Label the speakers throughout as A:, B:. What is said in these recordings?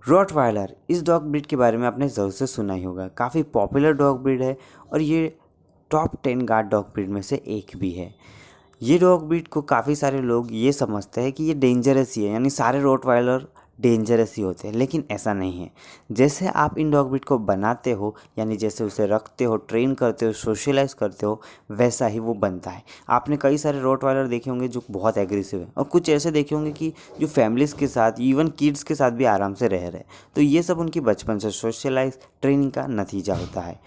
A: Rottweiler इस dog breed के बारे में आपने ज़रूर से सुना ही होगा। काफ़ी पॉपुलर डॉग ब्रीड है और ये टॉप 10 गार्ड डॉग ब्रीड में से एक भी है। ये डॉग ब्रीड को काफ़ी सारे लोग ये समझते हैं कि ये डेंजरस ही है, यानी सारे रॉटवाइलर डेंजरस ही होते हैं, लेकिन ऐसा नहीं है। जैसे आप इन डॉग ब्रीड को बनाते हो, यानी जैसे उसे रखते हो, ट्रेन करते हो, सोशलाइज करते हो, वैसा ही वो बनता है। आपने कई सारे रॉटवाइलर देखे होंगे जो बहुत एग्रेसिव है, और कुछ ऐसे देखे होंगे कि जो फैमिलीज़ के साथ, इवन किड्स के साथ भी आराम से रह रहे। तो ये सब उनकी बचपन से सोशलाइज ट्रेनिंग का नतीजा होता है।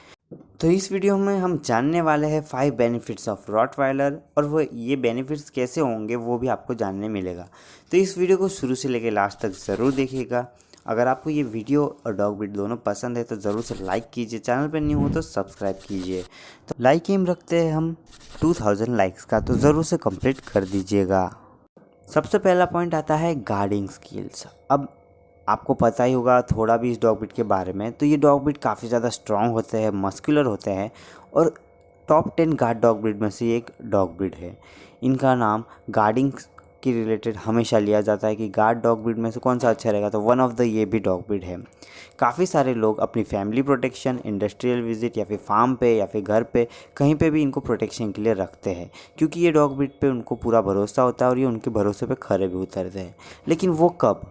A: तो इस वीडियो में हम जानने वाले हैं 5 बेनिफिट्स ऑफ रॉटवाइलर, और वो ये बेनिफिट्स कैसे होंगे वो भी आपको जानने मिलेगा। तो इस वीडियो को शुरू से लेकर लास्ट तक ज़रूर देखिएगा। अगर आपको ये वीडियो और डॉग ब्रीड दोनों पसंद है तो ज़रूर से लाइक कीजिए, चैनल पर न्यू हो तो सब्सक्राइब कीजिए। तो लाइक एम रखते हैं हम 2000 लाइक्स का, तो ज़रूर से कंप्लीट कर दीजिएगा। सबसे पहला पॉइंट आता है गार्डिंग स्किल्स। अब आपको पता ही होगा थोड़ा भी इस डॉग ब्रीड के बारे में, तो ये डॉग ब्रीड काफ़ी ज़्यादा स्ट्रॉन्ग होते हैं, मस्कुलर होते हैं, और टॉप 10 गार्ड डॉग ब्रीड में से एक डॉग ब्रीड है। इनका नाम गार्डिंग के रिलेटेड हमेशा लिया जाता है कि गार्ड डॉग ब्रीड में से कौन सा अच्छा रहेगा, तो वन ऑफ द ये भी डॉग ब्रीड है। काफ़ी सारे लोग अपनी फैमिली प्रोटेक्शन, इंडस्ट्रियल विजिट या फिर फार्म पे या फिर घर पे कहीं पे भी इनको प्रोटेक्शन के लिए रखते हैं, क्योंकि ये डॉग ब्रीड पे उनको पूरा भरोसा होता है और ये उनके भरोसे पे खरे भी उतरते हैं। लेकिन वो कब?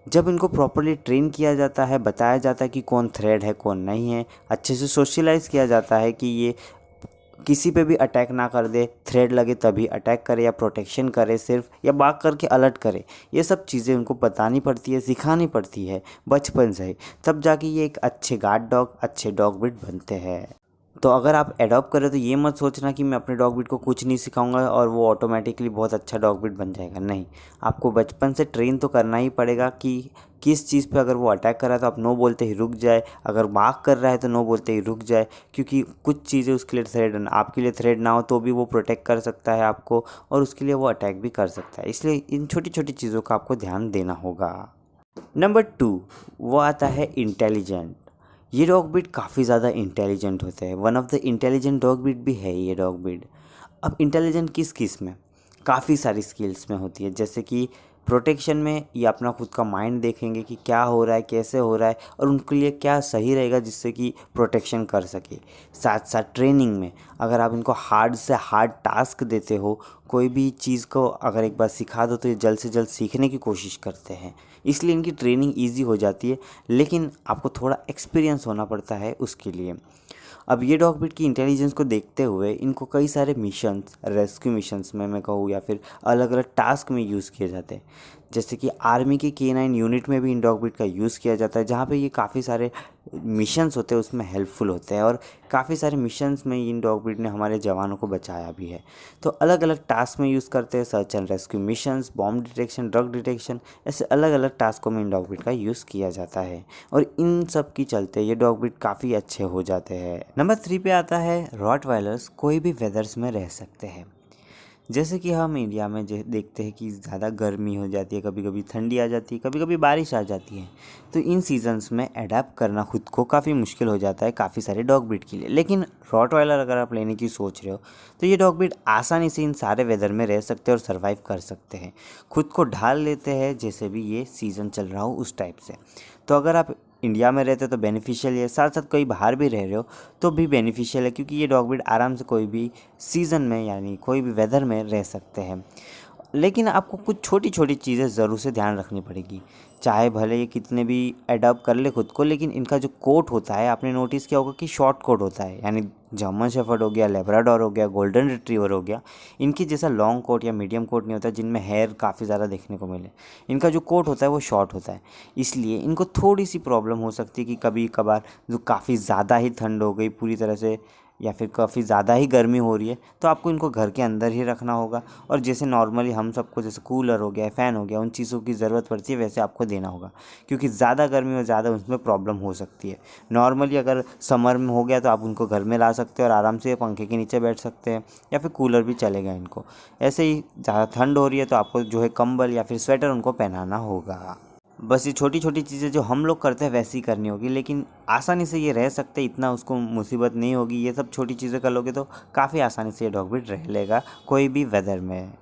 A: जब इनको प्रॉपरली ट्रेन किया जाता है, बताया जाता है कि कौन थ्रेड है कौन नहीं है, अच्छे से सोशलाइज किया जाता है कि ये किसी पे भी अटैक ना कर दे, थ्रेड लगे तभी अटैक करे या प्रोटेक्शन करे सिर्फ, या बाग करके अलर्ट करे। ये सब चीज़ें उनको बतानी पड़ती है, सिखानी पड़ती है बचपन से ही, तब जाके ये एक अच्छे गार्ड डॉग, अच्छे डॉग ब्रीड बनते हैं। तो अगर आप एडॉप्ट करें तो ये मत सोचना कि मैं अपने डॉग ब्रीड को कुछ नहीं सिखाऊंगा और वो ऑटोमेटिकली बहुत अच्छा डॉग ब्रीड बन जाएगा। नहीं, आपको बचपन से ट्रेन तो करना ही पड़ेगा कि किस चीज़ पे अगर वो अटैक कर रहा है तो आप नो बोलते ही रुक जाए, अगर बाग कर रहा है तो नो बोलते ही रुक जाए, क्योंकि कुछ चीज़ें उसके लिए थ्रेड, आपके लिए थ्रेड ना हो तो भी वो प्रोटेक्ट कर सकता है आपको, और उसके लिए वो अटैक भी कर सकता है। इसलिए इन छोटी छोटी चीज़ों का आपको ध्यान देना होगा। नंबर 2, वो आता है इंटेलिजेंट। ये डॉग ब्रीड काफ़ी ज़्यादा इंटेलिजेंट होते हैं, one of the intelligent dog breed भी है ये डॉग ब्रीड। अब इंटेलिजेंट किस में? काफ़ी सारी स्किल्स में होती है, जैसे कि प्रोटेक्शन में ये अपना खुद का माइंड देखेंगे कि क्या हो रहा है, कैसे हो रहा है, और उनके लिए क्या सही रहेगा जिससे कि प्रोटेक्शन कर सके। साथ साथ ट्रेनिंग में अगर आप इनको हार्ड से हार्ड टास्क देते हो, कोई भी चीज़ को अगर एक बार सिखा दो तो ये जल्द से जल्द सीखने की कोशिश करते हैं, इसलिए इनकी ट्रेनिंग ईजी हो जाती है। लेकिन आपको थोड़ा एक्सपीरियंस होना पड़ता है उसके लिए। अब ये डॉग ब्रीड की इंटेलिजेंस को देखते हुए इनको कई सारे मिशंस, रेस्क्यू मिशंस में मैं कहूँ, या फिर अलग अलग टास्क में यूज़ किए जाते हैं। जैसे कि आर्मी के K9 यूनिट में भी इन डॉग ब्रीड का यूज़ किया जाता है, जहाँ पे ये काफ़ी सारे मिशंस होते हैं उसमें हेल्पफुल होते हैं, और काफ़ी सारे मिशंस में इन डॉग ब्रीड ने हमारे जवानों को बचाया भी है। तो अलग अलग टास्क में यूज़ करते हैं, search and rescue missions, bomb detection, drug detection, ऐसे अलग अलग टास्कों में इन डॉग ब्रीड का यूज़ किया जाता है, और इन सब की चलते ये डॉग ब्रीड काफ़ी अच्छे हो जाते हैं। नंबर 3 पे आता है रॉटवाइलर्स कोई भी वेदर्स में रह सकते हैं। जैसे कि हम इंडिया में देखते हैं कि ज़्यादा गर्मी हो जाती है, कभी कभी ठंडी आ जाती है, कभी कभी बारिश आ जाती है। तो इन सीजन्स में अडेप्ट करना खुद को काफ़ी मुश्किल हो जाता है काफ़ी सारे डॉग ब्रीड के लिए। लेकिन रॉटवाइलर अगर आप लेने की सोच रहे हो तो ये डॉग ब्रीड आसानी से इन सारे वेदर में रह सकते हैं और सर्वाइव कर सकते हैं, खुद को ढाल लेते हैं जैसे भी ये सीज़न चल रहा हो उस टाइप से। तो अगर आप इंडिया में रहते हो तो बेनिफिशियल है, साथ साथ कोई बाहर भी रह रहे हो तो भी बेनिफिशियल है, क्योंकि ये डॉग ब्रीड आराम से कोई भी सीज़न में, यानी कोई भी वेदर में रह सकते हैं। लेकिन आपको कुछ छोटी छोटी चीज़ें ज़रूर से ध्यान रखनी पड़ेगी। चाहे भले ये कितने भी अडॉप्ट कर ले खुद को, लेकिन इनका जो कोट होता है, आपने नोटिस किया होगा कि शॉर्ट कोट होता है, यानी जर्मन शेफर्ड हो गया, लेब्राडोर हो गया, गोल्डन रिट्रीवर हो गया, इनकी जैसा लॉन्ग कोट या मीडियम कोट नहीं होता जिनमें हेयर काफ़ी ज़्यादा देखने को मिले। इनका जो कोट होता है वो शॉर्ट होता है, इसलिए इनको थोड़ी सी प्रॉब्लम हो सकती है कि कभी कभार जो काफ़ी ज़्यादा ही ठंड हो गई पूरी तरह से, या फिर काफ़ी ज़्यादा ही गर्मी हो रही है, तो आपको इनको घर के अंदर ही रखना होगा, और जैसे नॉर्मली हम सबको जैसे कूलर हो गया, फ़ैन हो गया, उन चीज़ों की ज़रूरत पड़ती है वैसे आपको देना होगा, क्योंकि ज़्यादा गर्मी और ज़्यादा उसमें प्रॉब्लम हो सकती है। नॉर्मली अगर समर में हो गया तो आप उनको घर में ला सकते हो और आराम से पंखे के नीचे बैठ सकते हैं, या फिर कूलर भी चलेगा इनको। ऐसे ही ज़्यादा ठंड हो रही है तो आपको जो है कंबल या फिर स्वेटर उनको पहनाना होगा। बस ये छोटी छोटी चीज़ें जो हम लोग करते हैं वैसी ही करनी होगी, लेकिन आसानी से ये रह सकते, इतना उसको मुसीबत नहीं होगी। ये सब छोटी चीज़ें कर लोगे तो काफ़ी आसानी से ये डॉग ब्रीड रह लेगा कोई भी वेदर में।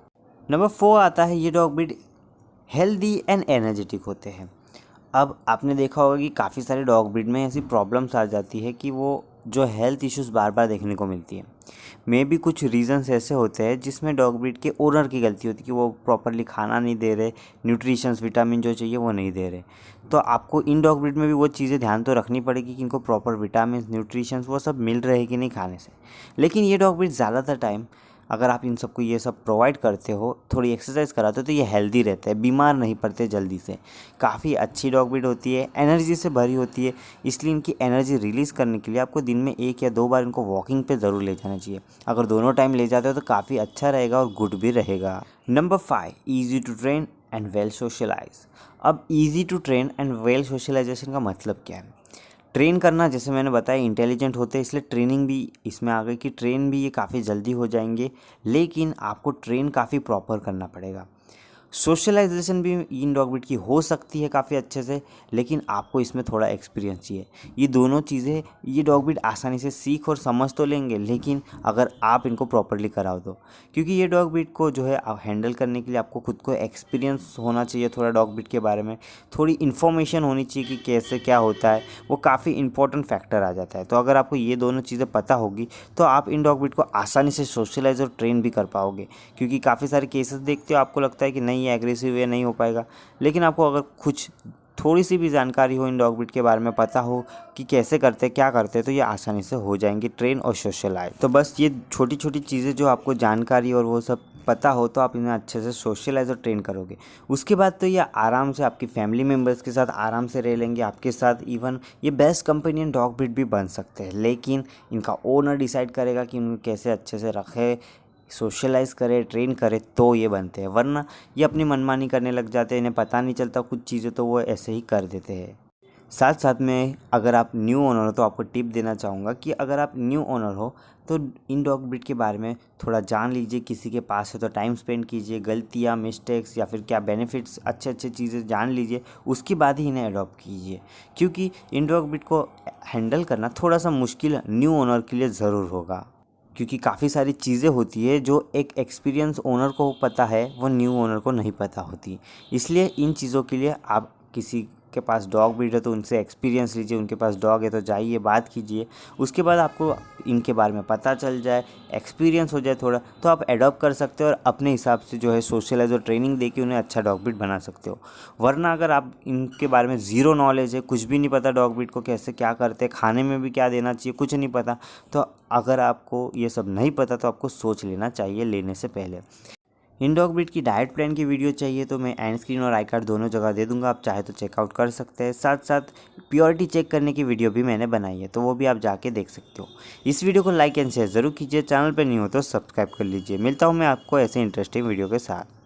A: नंबर 4 आता है ये dog breed healthy and energetic होते हैं। अब आपने देखा होगा कि काफ़ी सारे डॉग ब्रीड में ऐसी प्रॉब्लम्स आ जाती है कि वो जो हेल्थ इश्यूज़ बार बार देखने को मिलती है। मे भी कुछ रीज़न्स ऐसे होते हैं जिसमें डॉग ब्रीड के ओनर की गलती होती है कि वो प्रॉपरली खाना नहीं दे रहे, न्यूट्रिशंस विटामिन जो चाहिए वो नहीं दे रहे। तो आपको इन डॉग ब्रीड में भी वो चीज़ें ध्यान तो रखनी पड़ेगी कि इनको प्रॉपर विटामिन न्यूट्रिशंस वो सब मिल रहे कि नहीं खाने से। लेकिन ये डॉग ब्रीड ज़्यादातर टाइम अगर आप इन सबको ये सब प्रोवाइड करते हो, थोड़ी एक्सरसाइज कराते हो, तो ये हेल्दी रहता है, बीमार नहीं पड़ते जल्दी से। काफ़ी अच्छी डॉग ब्रीड होती है, एनर्जी से भरी होती है, इसलिए इनकी एनर्जी रिलीज़ करने के लिए आपको दिन में 1 या 2 बार इनको वॉकिंग पे ज़रूर ले जाना चाहिए। अगर दोनों टाइम ले जाते हो तो काफ़ी अच्छा रहेगा और गुड भी रहेगा। Number 5, easy to train and well socialize. अब easy to train and well socialization का मतलब क्या है? ट्रेन करना, जैसे मैंने बताया, इंटेलिजेंट होते हैं, इसलिए ट्रेनिंग भी इसमें आ गई कि ट्रेन भी ये काफ़ी जल्दी हो जाएंगे, लेकिन आपको ट्रेन काफ़ी प्रॉपर करना पड़ेगा। सोशलाइजेशन भी इन डॉग ब्रीड की हो सकती है काफ़ी अच्छे से, लेकिन आपको इसमें थोड़ा एक्सपीरियंस चाहिए। ये दोनों चीज़ें ये डॉग ब्रीड आसानी से सीख और समझ तो लेंगे, लेकिन अगर आप इनको प्रॉपरली कराओ तो, क्योंकि ये डॉग ब्रीड को जो है हैंडल करने के लिए आपको खुद को एक्सपीरियंस होना चाहिए, थोड़ा डॉग ब्रीड के बारे में थोड़ी इन्फॉर्मेशन होनी चाहिए कि कैसे क्या होता है, वो काफ़ी इंपॉर्टेंट फैक्टर आ जाता है। तो अगर आपको ये दोनों चीज़ें पता होगी तो आप इन डॉग ब्रीड को आसानी से सोशलाइज और ट्रेन भी कर पाओगे, क्योंकि काफ़ी सारे केसेस देखते हो आपको लगता है कि नहीं ये एग्रेसिव है, नहीं हो पाएगा, लेकिन आपको अगर कुछ थोड़ी सी भी जानकारी हो इन डॉग ब्रीड के बारे में, पता हो कि कैसे करते हैं क्या करते हैं, तो ये आसानी से हो जाएंगे ट्रेन और सोशलाइज। तो बस ये छोटी छोटी चीज़ें जो आपको जानकारी और वो सब पता हो तो आप इन्हें अच्छे से सोशलाइज और ट्रेन करोगे। उसके बाद तो ये आराम से आपकी फैमिली मेम्बर्स के साथ आराम से रह लेंगे आपके साथ। इवन ये बेस्ट कंपेनियन डॉग ब्रीड भी बन सकते हैं, लेकिन इनका ओनर डिसाइड करेगा कि उनको कैसे अच्छे से रखे, सोशलाइज करे, ट्रेन करे, तो ये बनते हैं। वरना ये अपनी मनमानी करने लग जाते हैं, इन्हें पता नहीं चलता कुछ चीज़ें, तो वो ऐसे ही कर देते हैं। साथ साथ में अगर आप न्यू ओनर हो तो आपको टिप देना चाहूँगा कि अगर आप न्यू ओनर हो तो इन डॉग ब्रीड के बारे में थोड़ा जान लीजिए, किसी के पास है तो टाइम स्पेंड कीजिए, गलतियाँ, मिस्टेक्स या फिर क्या बेनिफिट्स, अच्छे अच्छे चीज़ें जान लीजिए, उसके बाद ही इन्हें अडॉप्ट कीजिए। क्योंकि इन डॉग ब्रीड को हैंडल करना थोड़ा सा मुश्किल न्यू ओनर के लिए ज़रूर होगा, क्योंकि काफ़ी सारी चीज़ें होती है जो एक एक्सपीरियंस ओनर को पता है, वो न्यू ओनर को नहीं पता होती। इसलिए इन चीज़ों के लिए आप किसी के पास डॉग ब्रीड है तो उनसे एक्सपीरियंस लीजिए, उनके पास डॉग है तो जाइए, बात कीजिए। उसके बाद आपको इनके बारे में पता चल जाए, एक्सपीरियंस हो जाए थोड़ा, तो आप एडॉप्ट कर सकते हो और अपने हिसाब से जो है सोशलाइज और ट्रेनिंग देके उन्हें अच्छा डॉग ब्रीड बना सकते हो। वरना अगर आप इनके बारे में ज़ीरो नॉलेज है, कुछ भी नहीं पता डॉग ब्रीड को कैसे क्या करते हैं, खाने में भी क्या देना चाहिए, कुछ नहीं पता, तो अगर आपको ये सब नहीं पता तो आपको सोच लेना चाहिए लेने से पहले। इन डॉग ब्रीड की डाइट प्लान की वीडियो चाहिए तो मैं एंड स्क्रीन और आई कार्ड दोनों जगह दे दूंगा, आप चाहे तो चेकआउट कर सकते हैं। साथ साथ प्योरिटी चेक करने की वीडियो भी मैंने बनाई है, तो वो भी आप जाके देख सकते हो। इस वीडियो को लाइक एंड शेयर ज़रूर कीजिए, चैनल पर नहीं हो तो सब्सक्राइब कर लीजिए। मिलता हूँ मैं आपको ऐसे इंटरेस्टिंग वीडियो के साथ।